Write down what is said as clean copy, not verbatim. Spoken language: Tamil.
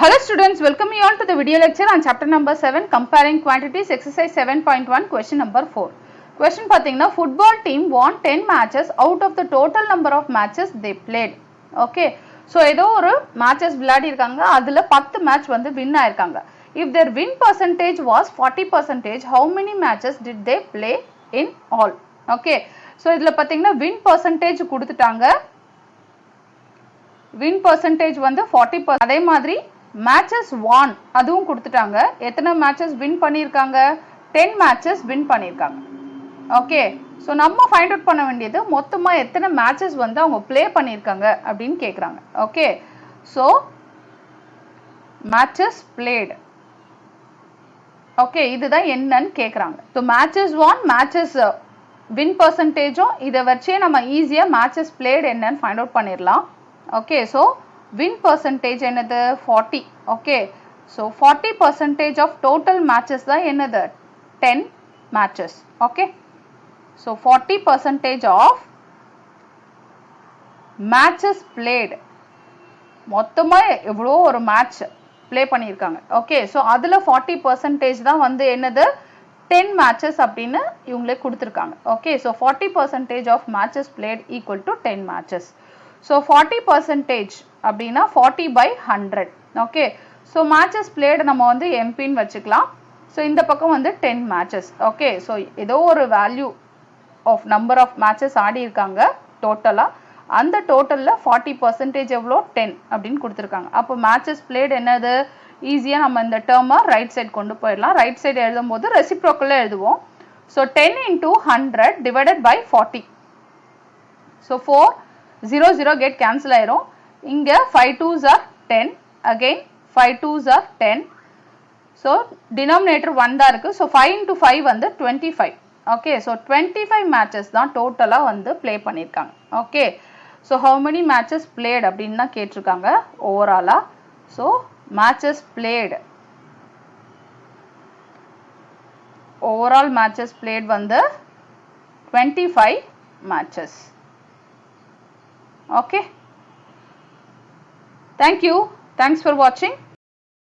Hello students, welcome you on to the video lecture on chapter number 7 comparing quantities exercise 7.1 question number 4. Question பாத்தீங்கன்னா football team won 10 matches out of the total number of matches they played. Okay. So ஏதோ ஒரு matches விளையாடி இருக்காங்க அதுல 10 match வந்து win ஆயிருக்காங்க. If their win percentage was 40%, how many matches did they play in all? Okay. So இதுல பாத்தீங்கன்னா win percentage கொடுத்துட்டாங்க. Win percentage வந்து 40%. அதே மாதிரி matches won அதுவும் கொடுத்துட்டாங்க. எத்தனை matches win பண்ணிருக்காங்க? 10 matches win பண்ணிருக்காங்க. ஓகே. சோ நம்ம ஃபைண்ட் அவுட் பண்ண வேண்டியது மொத்தமா எத்தனை matches வந்து அவங்க ப்ளே பண்ணிருக்காங்க அப்படினு கேக்குறாங்க. Okay. So matches played. Okay, இதுதான் என்னன்னு கேக்குறாங்க. So matches won, matches win percentage இத வச்சே நம்ம ஈஸியா matches played என்னன்னு ஃபைண்ட் அவுட் பண்ணிரலாம். Okay, so win percentage என்னது 40. Okay, so 40% of total matches தான் என்னது 10 matches. Okay, so 40% of matches played மொத்தமா எவ்வளோ ஒரு match play பண்ணிருக்காங்க. Okay, so அதுல 40% தான் வந்து என்னது 10 matches அப்படின்னு இவங்களே கொடுத்திருக்காங்க. Okay, so 40% of matches played equal to 10 matches. So 40% அப்படினா 40 by 100. Okay. So matches played நம்ம வந்து MP ன்னு வச்சுக்கலாம். So இந்த பக்கம் வந்து 10 matches. Okay. So ஏதோ ஒரு value of number of matches ஆடி இருக்காங்க டோட்டலா. அந்த டோட்டல்ல 40% எவ்வளோ 10 அப்படின்னு கொடுத்திருக்காங்க. அப்போ matches played என்னது ஈஸியா நம்ம இந்த டேர்மை ரைட் சைடு கொண்டு போயிடலாம். ரைட் சைடு எழுதும்போது ரெசிப்ரோக்கல்ல எழுதுவோம். So 10 into 100 divided by 40. So 4 0 0 get cancel ஆயிரும். இங்க 5 2s are 10, again 5 2s are 10. So denominator 1 தான் இருக்கு. So 5 into 5 வந்து 25. Okay, so 25 matches தான் டோட்டலா வந்து ப்ளே பண்ணிருக்காங்க. Okay, so how many matches played அப்படின்னு தான் கேட்டிருக்காங்க ஓவராலா. So matches played, overall matches played வந்து 25 matches. Okay, thank you, thanks for watching.